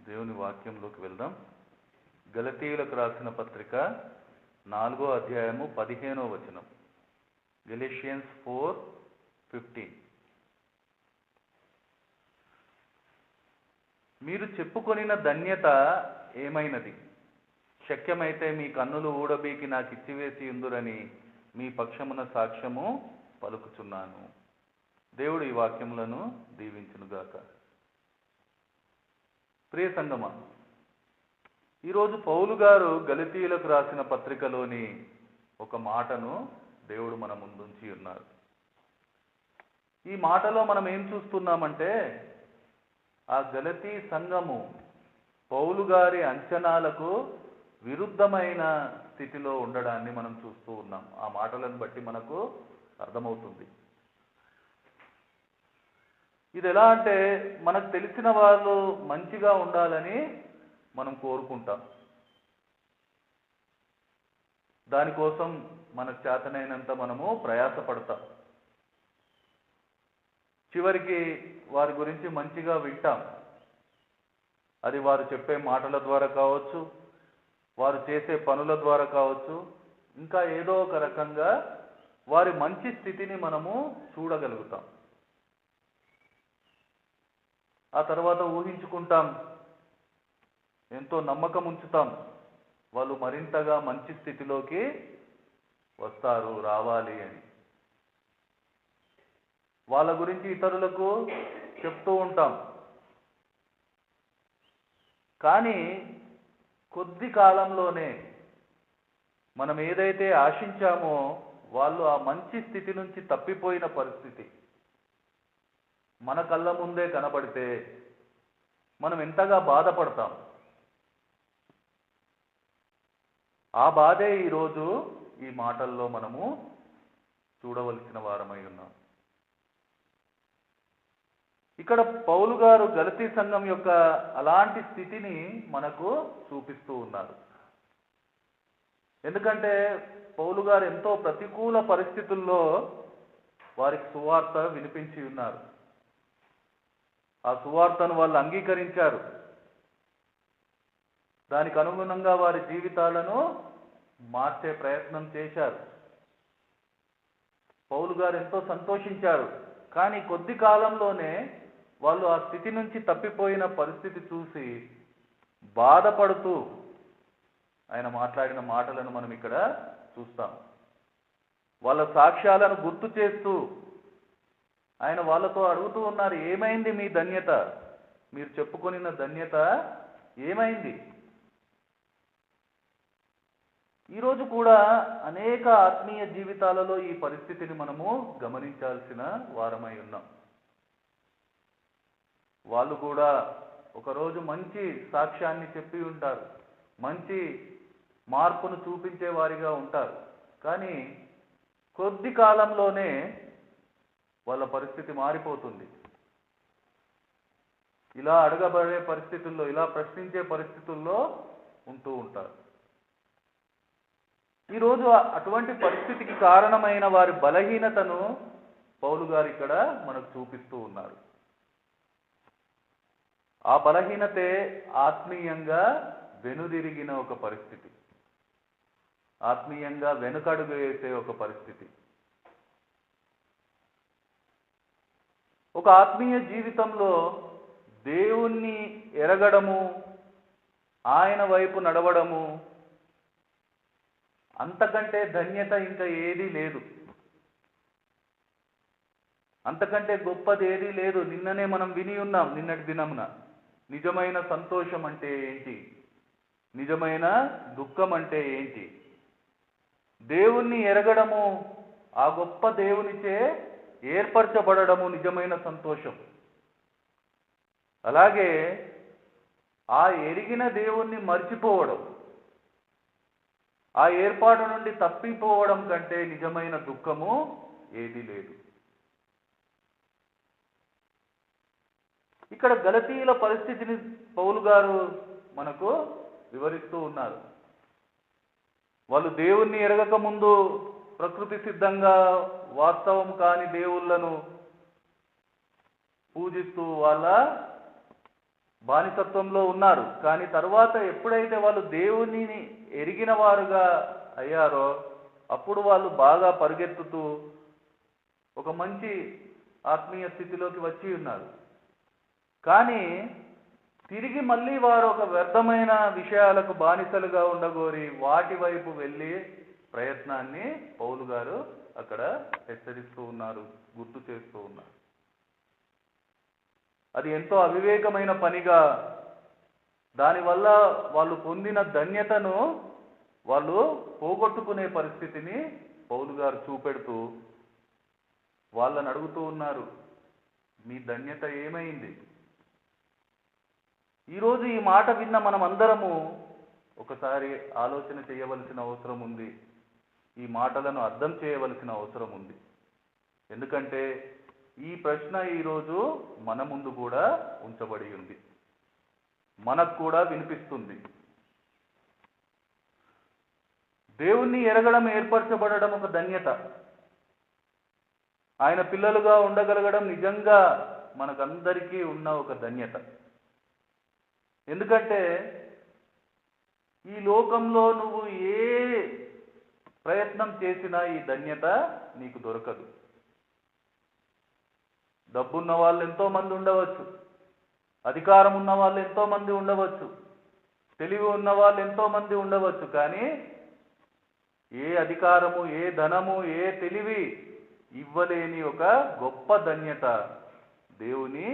దేవుని వాక్యంలోకి వెళ్దాం. గలతీయులకు రాసిన పత్రిక 4వ అధ్యాయము 15వ వచనం. గెలిషియన్స్ 4:15. మీరు చెప్పుకొనిన ధన్యత ఏమైనది? శక్యమైతే మీ కన్నులు ఊడబీకి నాకు ఇచ్చివేసి ఉందురని మీ పక్షమున సాక్ష్యము పలుకుచున్నాను. దేవుడు ఈ వాక్యములను దీవించునుగాక. ప్రియ సంగమా, ఈరోజు పౌలు గారు గలతీయులకు రాసిన పత్రికలోని ఒక మాటను దేవుడు మన ముందుంచి ఉన్నారు. ఈ మాటలో మనం ఏం చూస్తున్నామంటే, ఆ గలతీ సంఘము పౌలు గారి అంచనాలకు విరుద్ధమైన స్థితిలో ఉండడాన్ని మనం చూస్తూ ఉన్నాం. ఆ మాటలను బట్టి మనకు అర్థమవుతుంది. ఇది ఎలా అంటే, మనకు తెలిసిన వాళ్ళు మంచిగా ఉండాలని మనం కోరుకుంటాం. దానికోసం మనకు చేతనైనంత మనము ప్రయాసపడతాం. చివరికి వారి గురించి మంచిగా వింటాం. అది వారు చెప్పే మాటల ద్వారా కావచ్చు, వారు చేసే పనుల ద్వారా కావచ్చు, ఇంకా ఏదో ఒక రకంగా వారి మంచి స్థితిని మనము చూడగలుగుతాం. ఆ తర్వాత ఊహించుకుంటాం, ఎంతో నమ్మకం ఉంచుతాం, వాళ్ళు మరింతగా మంచి స్థితిలోకి వస్తారు, రావాలి అని. వాళ్ళ గురించి ఇతరులకు చెప్తూ ఉంటాం. కానీ కొద్ది కాలంలోనే మనం ఏదైతే ఆశించామో వాళ్ళు ఆ మంచి స్థితి నుంచి తప్పిపోయిన పరిస్థితి మన కళ్ళ ముందే కనబడితే మనం ఎంతగా బాధపడతాం. ఆ బాధే ఈరోజు ఈ మాటల్లో మనము చూడవలసిన వారమై ఉన్నాం. ఇక్కడ పౌలు గారు గలతీ సంఘం యొక్క అలాంటి స్థితిని మనకు చూపిస్తూ ఉన్నారు. ఎందుకంటే పౌలు గారు ఎంతో ప్రతికూల పరిస్థితుల్లో వారికి సువార్త వినిపించి ఉన్నారు. ఆ సువార్తను వాళ్ళు అంగీకరించారు. దానికి అనుగుణంగా వారి జీవితాలను మార్చే ప్రయత్నం చేశారు. పౌలు గారు ఎంతో సంతోషించారు. కానీ కొద్ది కాలంలోనే వాళ్ళు ఆ స్థితి నుంచి తప్పిపోయిన పరిస్థితి చూసి బాధపడుతూ ఆయన మాట్లాడిన మాటలను మనం ఇక్కడ చూస్తాం. వాళ్ళ సాక్ష్యాలను గుర్తు చేస్తూ ఆయన వాళ్ళతో అడుగుతూ ఉన్నారు, ఏమైంది మీ ధన్యత? మీరు చెప్పుకొనిన ధన్యత ఏమైంది? ఈరోజు కూడా అనేక ఆత్మీయ జీవితాలలో ఈ పరిస్థితిని మనము గమనించాల్సిన వారమై ఉన్నాం. వాళ్ళు కూడా ఒకరోజు మంచి సాక్ష్యాన్ని చెప్పి ఉంటారు, మంచి మార్పును చూపించే వారిగా ఉంటారు. కానీ కొద్ది కాలంలోనే వాళ్ళ పరిస్థితి మారిపోతుంది. ఇలా అడగబడే పరిస్థితుల్లో, ఇలా ప్రశ్నించే పరిస్థితుల్లో ఉంటూ ఉంటారు. ఈరోజు అటువంటి పరిస్థితికి కారణమైన వారి బలహీనతను పౌలు గారు ఇక్కడ మనకు చూపిస్తూ ఉన్నారు. ఆ బలహీనతే ఆత్మీయంగా వెనుదిరిగిన ఒక పరిస్థితి, ఆత్మీయంగా వెనుకడుగు వేసే ఒక పరిస్థితి. ఒక ఆత్మీయ జీవితంలో దేవుణ్ణి ఎరగడము, ఆయన వైపు నడవడము, అంతకంటే ధన్యత ఇంకా ఏదీ లేదు. అంతకంటే గొప్పది ఏదీ లేదు. నిన్ననే మనం విని ఉన్నాం, నిన్నటి దినమున నిజమైన సంతోషం అంటే ఏంటి, నిజమైన దుఃఖం అంటే ఏంటి. దేవుణ్ణి ఎరగడము, ఆ గొప్ప దేవునిచే ఏర్పరచబడము నిజమైన సంతోషం. అలాగే ఆ ఎరిగిన దేవుణ్ణి మర్చిపోవడం, ఆ ఏర్పాటు నుండి తప్పిపోవడం కంటే నిజమైన దుఃఖము ఏదీ లేదు. ఇక్కడ గలతీయుల పరిస్థితిని పౌలు గారు మనకు వివరిస్తూ ఉన్నారు. వాళ్ళు దేవుణ్ణి ఎరగక ముందు ప్రకృతి సిద్ధంగా వాస్తవం కాని దేవుళ్ళను పూజిస్తూ వాళ్ళ బానిసత్వంలో ఉన్నారు. కానీ తర్వాత ఎప్పుడైతే వాళ్ళు దేవునిని ఎరిగిన వారుగా అయ్యారో అప్పుడు వాళ్ళు బాగా పరిగెత్తుతూ ఒక మంచి ఆత్మీయ స్థితిలోకి వచ్చి ఉన్నారు. కానీ తిరిగి మళ్ళీ వారు ఒక వ్యర్థమైన విషయాలకు బానిసలుగా ఉండగోరి వాటి వైపు వెళ్ళి ప్రయత్నాన్ని పౌలు గారు అక్కడ హెచ్చరిస్తూ ఉన్నారు, గుర్తు చేస్తూ ఉన్నారు. అది ఎంతో అవివేకమైన పనిగా, దానివల్ల వాళ్ళు పొందిన ధన్యతను వాళ్ళు పోగొట్టుకునే పరిస్థితిని పౌలు గారు చూపెడుతూ వాళ్ళని అడుగుతూ ఉన్నారు, మీ ధన్యత ఏమైంది? ఈరోజు ఈ మాట విన్న మనం అందరము ఒకసారి ఆలోచన చేయవలసిన అవసరం ఉంది. ఈ మాటలను అర్థం చేయవలసిన అవసరం ఉంది. ఎందుకంటే ఈ ప్రశ్న ఈరోజు మన ముందు కూడా ఉంచబడి ఉంది, మనకు కూడా వినిపిస్తుంది. దేవుణ్ణి ఎరగడం, ఏర్పరచబడడం ఒక ధన్యత. ఆయన పిల్లలుగా ఉండగలగడం నిజంగా మనకందరికీ ఉన్న ఒక ధన్యత. ఎందుకంటే ఈ లోకంలో నువ్వు ఏ ప్రయత్నం చేసినా ఈ ధన్యత నీకు దొరకదు. డబ్బున్న వాళ్ళు ఎంతో మంది ఉండవచ్చు, అధికారం ఉన్న వాళ్ళు ఎంతో మంది ఉండవచ్చు, తెలివి ఉన్న వాళ్ళు ఎంతో మంది ఉండవచ్చు. కానీ ఏ అధికారము, ఏ ధనము, ఏ తెలివి ఇవ్వలేని ఒక గొప్ప ధన్యత దేవుని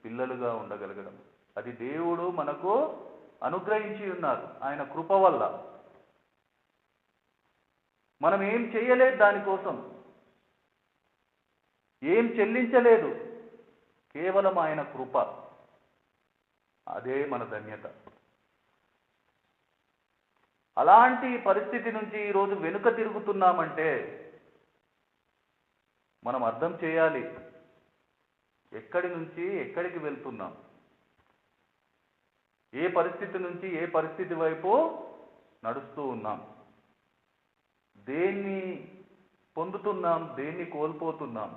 పిల్లలుగా ఉండగలగడం. అది దేవుడు మనకు అనుగ్రహించి ఉన్నారు ఆయన కృప వల్ల. మనం ఏం చేయలేదు, దానికోసం ఏం చెల్లించలేదు, కేవలం ఆయన కృప. అదే మన ధన్యత. అలాంటి పరిస్థితి నుంచి ఈరోజు వెనుక తిరుగుతున్నామంటే మనం అర్థం చేయాలి, ఎక్కడి నుంచి ఎక్కడికి వెళ్తున్నాం, ఏ పరిస్థితి నుంచి ఏ పరిస్థితి వైపు నడుస్తూ ఉన్నాం, దేన్ని పొందుతున్నాం, దేన్ని కోల్పోతున్నాం.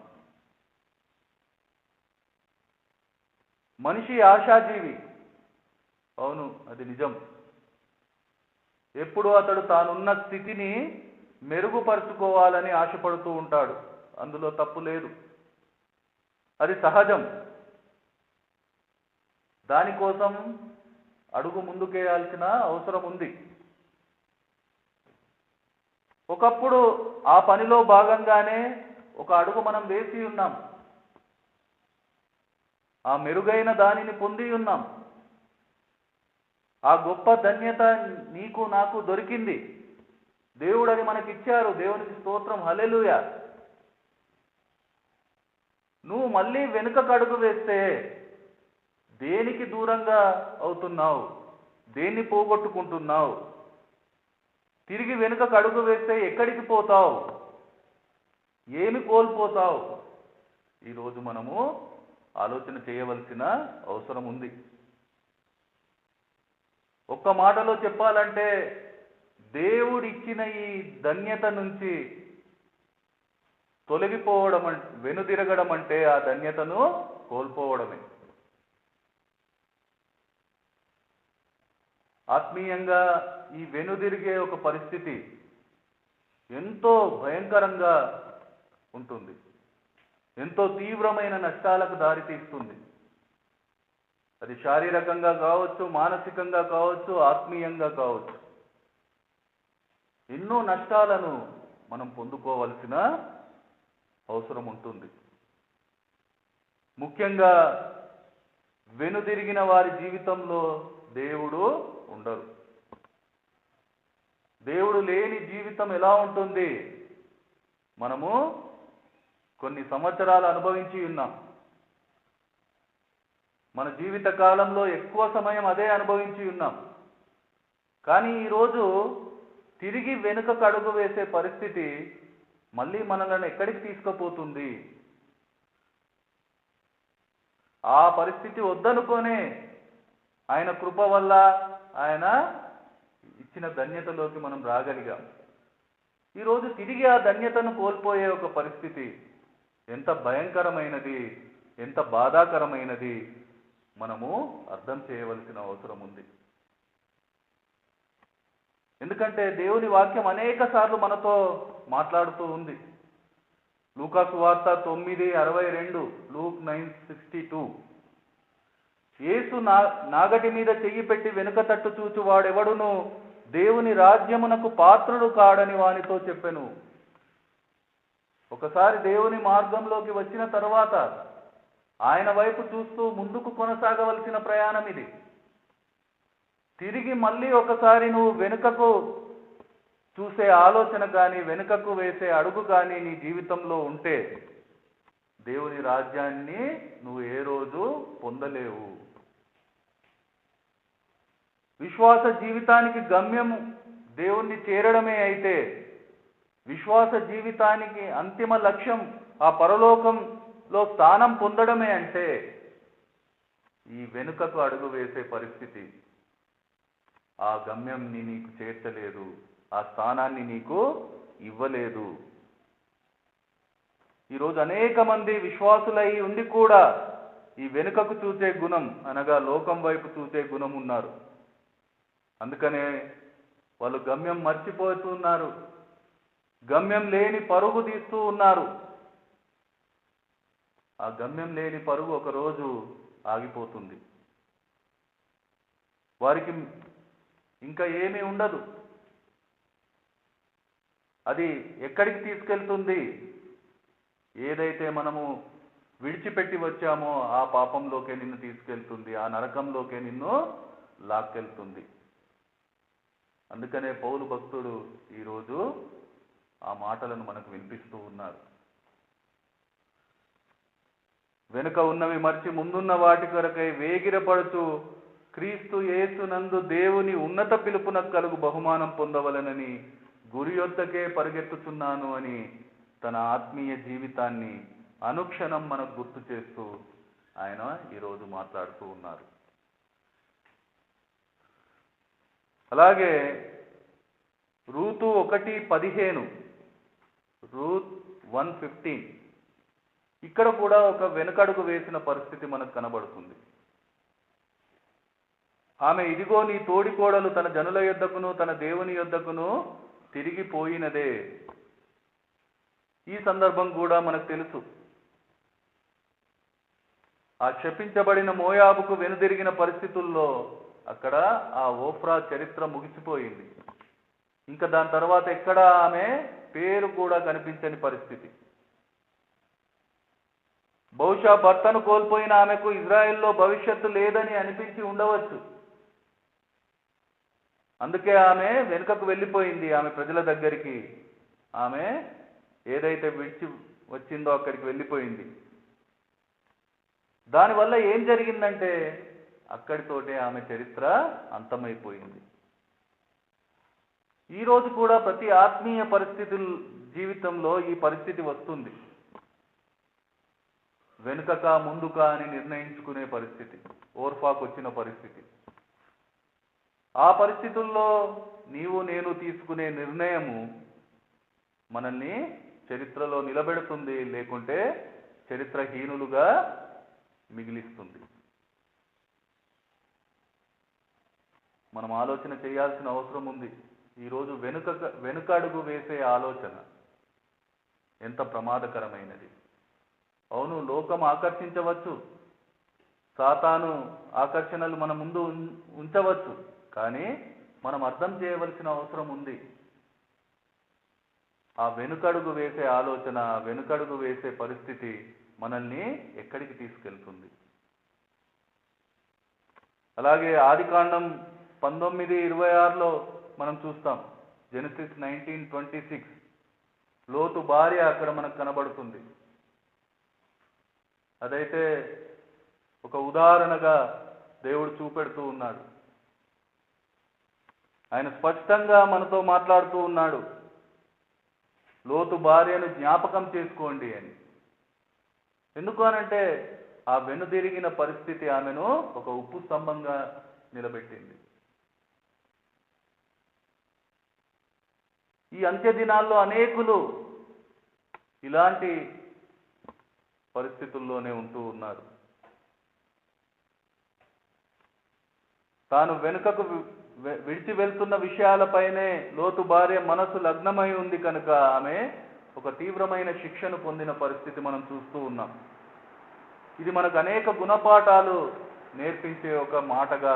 మనిషి ఆశాజీవి, అవును, అది నిజం. ఎప్పుడు అతడు తానున్న స్థితిని మెరుగుపరుచుకోవాలని ఆశపడుతూ ఉంటాడు. అందులో తప్పు లేదు, అది సహజం. దానికోసం అడుగు ముందుకేయాల్సిన అవసరం ఉంది. ఒకప్పుడు ఆ పనిలో భాగంగానే ఒక అడుగు మనం వేసి ఉన్నాం, ఆ మెరుగైన దానిని పొంది ఉన్నాం. ఆ గొప్ప ధన్యత నీకు నాకు దొరికింది. దేవుడు అది మనకిచ్చారు. దేవునికి స్తోత్రం, హల్లెలూయా. నువ్వు మళ్ళీ వెనుకకు అడుగు వేస్తే దేనికి దూరంగా అవుతున్నావు, దేన్ని పోగొట్టుకుంటున్నావు? తిరిగి వెనుకకు అడుగు వేస్తే ఎక్కడికి పోతావు, ఏమి కోల్పోతావు? ఈరోజు మనము ఆలోచన చేయవలసిన అవసరం ఉంది. ఒక్క మాటలో చెప్పాలంటే దేవుడిచ్చిన ఈ ధన్యత నుంచి తొలగిపోవడం, వెనుదిరగడం అంటే ఆ ధన్యతను కోల్పోవడమే. ఆత్మీయంగా ఈ వెనుదిరిగే ఒక పరిస్థితి ఎంతో భయంకరంగా ఉంటుంది, ఎంతో తీవ్రమైన నష్టాలకు దారితీస్తుంది. అది శారీరకంగా కావచ్చు, మానసికంగా కావచ్చు, ఆత్మీయంగా కావచ్చు. ఎన్నో నష్టాలను మనం పొందుకోవాల్సిన అవసరం ఉంటుంది. ముఖ్యంగా వెనుదిరిగిన వారి జీవితంలో దేవుడు ఉండరు. దేవుడు లేని జీవితం ఎలా ఉంటుంది? మనము కొన్ని సంవత్సరాలు అనుభవించి ఉన్నాం. మన జీవిత కాలంలో ఎక్కువ సమయం అదే అనుభవించి ఉన్నాం. కానీ ఈరోజు తిరిగి వెనుకకు అడుగు వేసే పరిస్థితి మళ్ళీ మనల్ని ఎక్కడికి తీసుకుపోతుంది? ఆ పరిస్థితి వద్దనుకోనే ఆయన కృప వల్ల ఆయన ఇచ్చిన ధన్యతలోకి మనం రాగలిగాం. ఈరోజు తిరిగి ఆ ధన్యతను కోల్పోయే ఒక పరిస్థితి ఎంత భయంకరమైనది, ఎంత బాధాకరమైనది మనము అర్థం చేయవలసిన అవసరం ఉంది. ఎందుకంటే దేవుని వాక్యం అనేక సార్లు మనతో మాట్లాడుతూ ఉంది. లూకా సువార్త 9:62, లూక్ 9:62. యేసు నాగటి మీద చెయ్యి పెట్టి వెనుక తట్టు చూచు వాడెవడును దేవుని రాజ్యమునకు పాత్రుడు కాడని వానితో చెప్పెను. ఒకసారి దేవుని మార్గంలోకి వచ్చిన తర్వాత ఆయన వైపు చూస్తూ ముందుకు కొనసాగవలసిన ప్రయాణం ఇది. తిరిగి మళ్ళీ ఒకసారి నువ్వు వెనుకకు చూసే ఆలోచన కానీ వెనుకకు వేసే అడుగు కానీ నీ జీవితంలో ఉంటే దేవుని రాజ్యాన్ని నువ్వు ఏ రోజు పొందలేవు. విశ్వాస జీవితానికి గమ్యము దేవుణ్ణి చేరడమే అయితే, విశ్వాస జీవితానికి అంతిమ లక్ష్యం ఆ పరలోకంలో స్థానం పొందడమే అంటే, ఈ వెనుకకు అడుగు వేసే పరిస్థితి ఆ గమ్యంని నీకు చేర్చలేదు, ఆ స్థానాన్ని నీకు ఇవ్వలేదు. ఈరోజు అనేక మంది విశ్వాసులై ఉండి కూడా ఈ వెనుకకు చూసే గుణం అనగా లోకం వైపు చూసే గుణం ఉన్నారు. అందుకనే వాళ్ళు గమ్యం మర్చిపోతున్నారు, గమ్యం లేని పరుగు తీస్తూ ఉన్నారు. ఆ గమ్యం లేని పరుగు ఒకరోజు ఆగిపోతుంది. వారికి ఇంకా ఏమీ ఉండదు. అది ఎక్కడికి తీసుకెళ్తుంది? ఏదైతే మనము విడిచిపెట్టి వచ్చామో ఆ పాపంలోకే నిన్ను తీసుకెళ్తుంది, ఆ నరకంలోకే నిన్ను లాక్కెళ్తుంది. అందుకనే పౌలు భక్తుడు ఈరోజు ఆ మాటలను మనకు వినిపిస్తూ ఉన్నారు. వెనుక ఉన్నవి మర్చి ముందున్న వాటి కొరకై వేగిరపడుచు క్రీస్తు యేసునందు దేవుని ఉన్నత పిలుపునకు కలుగు బహుమానం పొందవలనని గురి యొద్దకే పరిగెత్తుతున్నాను అని తన ఆత్మీయ జీవితాన్ని అనుక్షణం మనకు గుర్తు చేస్తూ ఆయన ఈరోజు మాట్లాడుతూ ఉన్నారు. అలాగే రూతు 1:15, రూత్ 1:15, ఇక్కడ కూడా ఒక వెనుకడుగు వేసిన పరిస్థితి మనకు కనబడుతుంది. ఆమె ఇదిగో నీ తోడికోడలు తన జనుల యొద్దకును తన దేవుని యొద్దకును తిరిగిపోయినదే. ఈ సందర్భం కూడా మనకు తెలుసు. ఆ శపించబడిన మోయాబుకు వెనుదిరిగిన పరిస్థితుల్లో అక్కడ ఆ ఓఫ్రా చరిత్ర ముగిసిపోయింది. ఇంకా దాని తర్వాత ఎక్కడ ఆమె పేరు కూడా కనిపించని పరిస్థితి. బహుశా భర్తను కోల్పోయిన ఆమెకు ఇజ్రాయెల్లో భవిష్యత్తు లేదని అనిపించి ఉండవచ్చు. అందుకే ఆమె వెనుకకు వెళ్ళిపోయింది. ఆమె ప్రజల దగ్గరికి ఆమె ఏదైతే విడిచి వచ్చిందో అక్కడికి వెళ్ళిపోయింది. దానివల్ల ఏం జరిగిందంటే అక్కడితోటే ఆమె చరిత్ర అంతమైపోయింది. ఈరోజు కూడా ప్రతి ఆత్మీయ పరిస్థితుల జీవితంలో ఈ పరిస్థితి వస్తుంది. వెనుకక ముందుక అని నిర్ణయించుకునే పరిస్థితి, ఓర్ఫాకు వచ్చిన పరిస్థితి. ఆ పరిస్థితుల్లో నీవు నేను తీసుకునే నిర్ణయము మనల్ని చరిత్రలో నిలబెడుతుంది, లేకుంటే చరిత్రహీనులుగా మిగిలిస్తుంది. మనం ఆలోచన చేయాల్సిన అవసరం ఉంది. ఈరోజు వెనుక అడుగు వేసే ఆలోచన ఎంత ప్రమాదకరమైనది. అవును, లోకం ఆకర్షించవచ్చు, సాతాను ఆకర్షణలు మన ముందు ఉంచవచ్చు, కానీ మనం అర్థం చేయవలసిన అవసరం ఉంది. ఆ వెనుకడుగు వేసే ఆలోచన, వెనుకడుగు వేసే పరిస్థితి మనల్ని ఎక్కడికి తీసుకెళ్తుంది? అలాగే ఆదికాండం 19:26లో మనం చూస్తాం. జెనసిస్ 19:26 లోతు భార్య అక్కడ మనకు కనబడుతుంది. అదైతే ఒక ఉదాహరణగా దేవుడు చూపెడుతూ ఉన్నాడు. ఆయన స్పష్టంగా మనతో మాట్లాడుతూ ఉన్నాడు, లోతు భార్యను జ్ఞాపకం చేసుకోండి అని. ఎందుకు అనంటే ఆ వెనుదిరిగిన పరిస్థితి ఆమెను ఒక ఉప్పు స్తంభంగా నిలబెట్టింది. ఈ అంత్య దినాల్లో అనేకులు ఇలాంటి పరిస్థితుల్లోనే ఉంటూ ఉన్నారు. తాను వెనుకకు విడిచి వెళ్తున్న విషయాలపైనే లోతు భార్య మనసు లగ్నమై ఉంది కనుక ఆమె ఒక తీవ్రమైన శిక్షను పొందిన పరిస్థితి మనం చూస్తూ ఉన్నాం. ఇది మనకు అనేక గుణపాఠాలు నేర్పించే ఒక మాటగా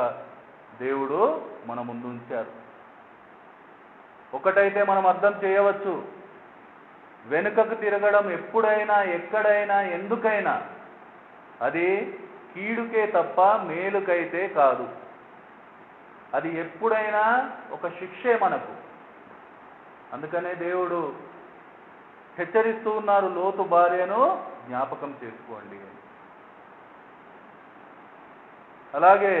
దేవుడు మన ముందు ఉంచారు. ఒకటైతే మనం అర్థం చేయవచ్చు, వెనుకకు తిరగడం ఎప్పుడైనా ఎక్కడైనా ఎందుకైనా అది కీడుకే తప్ప మేలుకైతే కాదు. అది ఎప్పుడైనా ఒక శిక్షే మనకు. అందుకనే దేవుడు హెచ్చరిస్తూ ఉన్నారు, లోతు భార్యను జ్ఞాపకం చేసుకోండి. అలాగే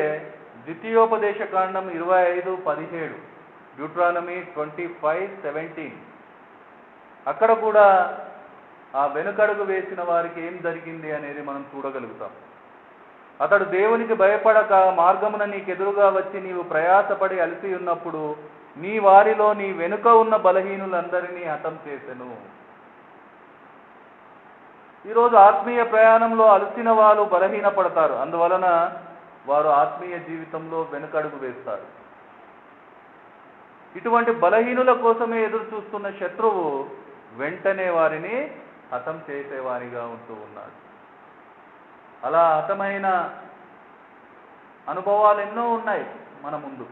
ద్వితీయోపదేశ కాండం 25:17, డ్యూట్రానమీ 25:17, అక్కడ కూడా ఆ వెనుకడుగు వేసిన వారికి ఏం జరిగింది అనేది మనం చూడగలుగుతాం. అతడు దేవునికి భయపడక మార్గమున నీకెదురుగా వచ్చి నీవు ప్రయాసపడి అలసి ఉన్నప్పుడు నీ వారిలో నీ వెనుక ఉన్న బలహీనులందరినీ హతం చేసెను. ఈరోజు ఆత్మీయ ప్రయాణంలో అలసిన వాళ్ళు బలహీనపడతారు. అందువలన వారు ఆత్మీయ జీవితంలో వెనుకడుగు వేస్తారు. ఇటువంటి బలహీనుల కోసమే ఎదురు చూస్తున్న శత్రువు వెంటనే వారిని హతం చేసేవారిగా ఉంటూ ఉన్నాడు. అలా హతమైన అనుభవాలు ఎన్నో ఉన్నాయి మన ముందు.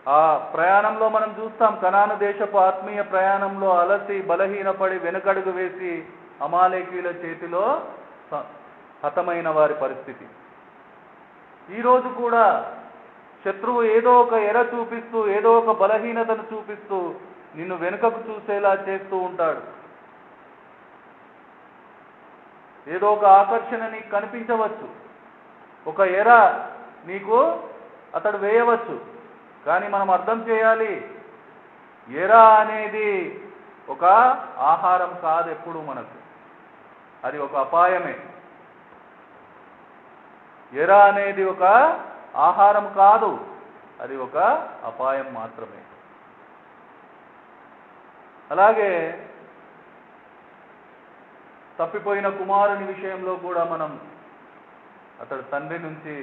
ఆ ప్రయాణంలో మనం చూస్తాం, కనాను దేశపు ఆత్మీయ ప్రయాణంలో అలసి బలహీనపడి వెనుకడుగు వేసి అమాలేకీయుల చేతిలో హతమైన వారి పరిస్థితి. ఈరోజు కూడా శత్రువు ఏదో ఒక ఎర చూపిస్తూ, ఏదో ఒక బలహీనతను చూపిస్తూ నిన్ను వెనుకకు చూసేలా చేస్తూ ఉంటాడు. ఏదో ఒక ఆకర్షణ నీకు కనిపించవచ్చు, ఒక ఎర నీకు అతడు వేయవచ్చు. కానీ మనం అర్థం చేయాలి, ఎర అనేది ఒక ఆహారం కాదు ఎప్పుడు మనకు, అది ఒక అపాయమే. ఎర అనేది ఒక ఆహారం కాదు, అది ఒక అపాయం మాత్రమే. అలాగే తప్పిపోయిన కుమారుని విషయంలో కూడా మనం అతడు తండ్రి నుంచి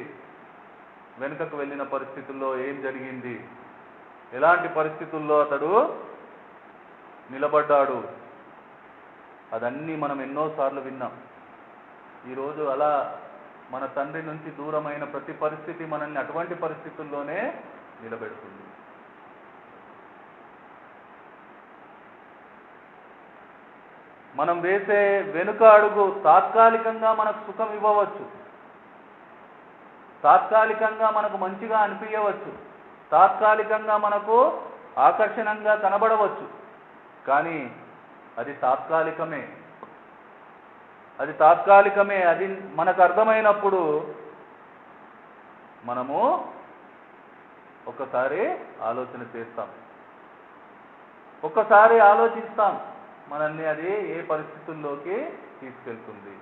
వెనుకకు వెళ్ళిన పరిస్థితుల్లో ఏం జరిగింది, ఎలాంటి పరిస్థితుల్లో అతడు నిలబడ్డాడు, అదన్నీ మనం ఎన్నోసార్లు విన్నాం. ఈరోజు అలా మన తండ్రి నుంచి దూరమైన ప్రతి పరిస్థితి మనల్ని అటువంటి పరిస్థితుల్లోనే నిలబెడుతుంది. మనం వేసే వెనుక అడుగు తాత్కాలికంగా మనకు సుఖం ఇవ్వవచ్చు, తాత్కాలికంగా మనకు మంచిగా అనిపించవచ్చు, తాత్కాలికంగా మనకు ఆకర్షణంగా కనబడవచ్చు. కానీ అది తాత్కాలికమే, అది తాత్కాలికమే. అది మనకు అర్థమైనప్పుడు మనము ఒక్కసారి ఆలోచన చేస్తాం, ఒక్కసారి ఆలోచిస్తాం, మనల్ని అది ఏ పరిస్థితుల్లోకి తీసుకెళ్తుంది.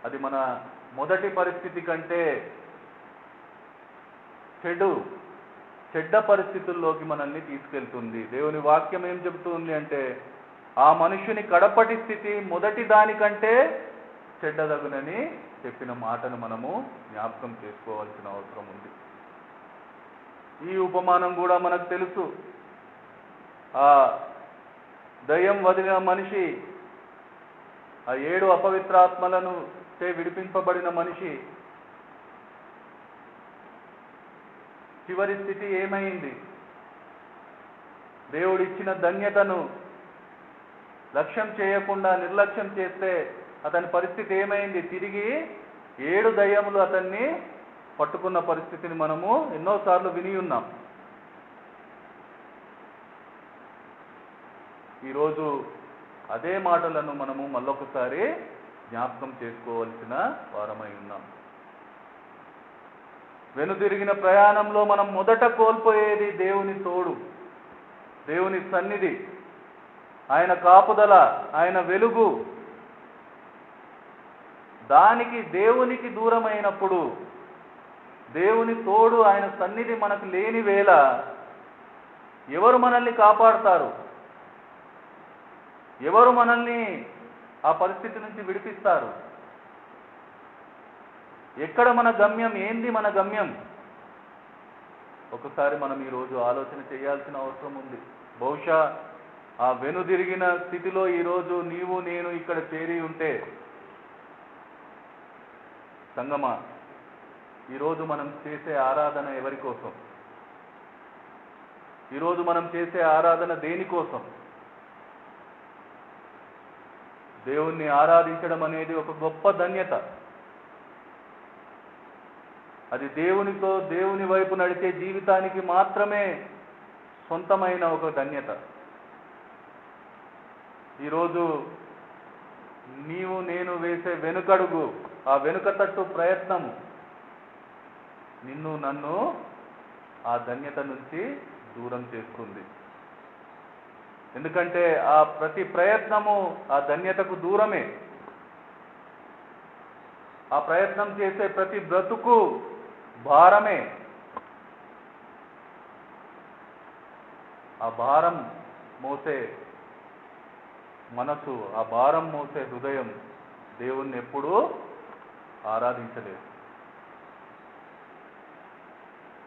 అది మన మొదటి పరిస్థితి కంటే చెడ్డ పరిస్థితుల్లోకి మనల్ని తీసుకెళ్తుంది. దేవుని వాక్యం ఏం చెబుతుంది అంటే, ఆ మనుషుని కడపటి స్థితి మొదటి దానికంటే చెడ్డదగునని చెప్పిన మాటను మనము జ్ఞాపకం చేసుకోవాల్సిన అవసరం ఉంది. ఈ ఉపమానం కూడా మనకు తెలుసు. ఆ దయ్యం వదిలిన మనిషి, ఆ 7 అపవిత్రాత్మలను విడిపింపబడిన మనిషి చివరి స్థితి ఏమైంది? దేవుడిచ్చిన ధన్యతను లక్ష్యం చేయకుండా నిర్లక్ష్యం చేస్తే అతని పరిస్థితి ఏమైంది? తిరిగి 7 దయ్యములు అతన్ని పట్టుకున్న పరిస్థితిని మనము ఎన్నోసార్లు విని ఉన్నాం. ఈరోజు అదే మాటలను మనము మళ్ళొకసారి జ్ఞాపకం చేసుకోవాల్సిన వారమై ఉన్నాం. వెనుదిరిగిన ప్రయాణంలో మనం మొదట కోల్పోయేది దేవుని తోడు, దేవుని సన్నిధి, ఆయన కాపుదల, ఆయన వెలుగు. దానికి దేవునికి దూరమైనప్పుడు, దేవుని తోడు, ఆయన సన్నిధి మనకు లేని వేళ ఎవరు మనల్ని కాపాడుతారు? ఎవరు మనల్ని ఆ పరిస్థితి నుంచి విడిపిస్తారు? ఎక్కడ మన గమ్యం? ఏంది మన గమ్యం? ఒకసారి మనం ఈరోజు ఆలోచన చేయాల్సిన అవసరం ఉంది. బహుశా ఆ వెనుదిరిగిన స్థితిలో ఈరోజు నీవు నేను ఇక్కడ చేరి ఉంటే, సంగమా, ఈరోజు మనం చేసే ఆరాధన ఎవరి కోసం? ఈరోజు మనం చేసే ఆరాధన దేనికోసం? దేవుణ్ణి ఆరాధించడం అనేది ఒక గొప్ప ధన్యత. అది దేవునితో, దేవుని వైపు నడిచే జీవితానికి మాత్రమే సొంతమైన ఒక ధన్యత. ఈరోజు నీవు నేను వేసే వెనుకడుగు, ఆ వెనుకతట్టు ప్రయత్నము నిన్ను నన్ను ఆ ధన్యత నుంచి దూరం చేస్తుంది. ఎందుకంటే ఆ ప్రతి ప్రయత్నము ఆ ధన్యతకు దూరమే. ఆ ప్రయత్నం చేసే ప్రతి బ్రతుకు భారమే. ఆ భారం మోసే మనసు, ఆ భారం మోసే హృదయం దేవుణ్ణి ఎప్పుడూ ఆరాధించలేదు.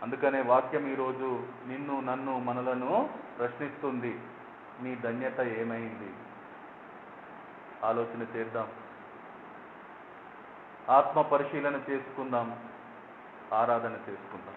అందుకనే వాక్యం ఈరోజు నిన్ను నన్ను మనలను ప్రశ్నిస్తుంది. నీ ధన్యత ఏమైంది? ఆలోచన చేద్దాం, ఆత్మ పరిశీలన చేసుకుందాం, ఆరాధన చేసుకుందాం.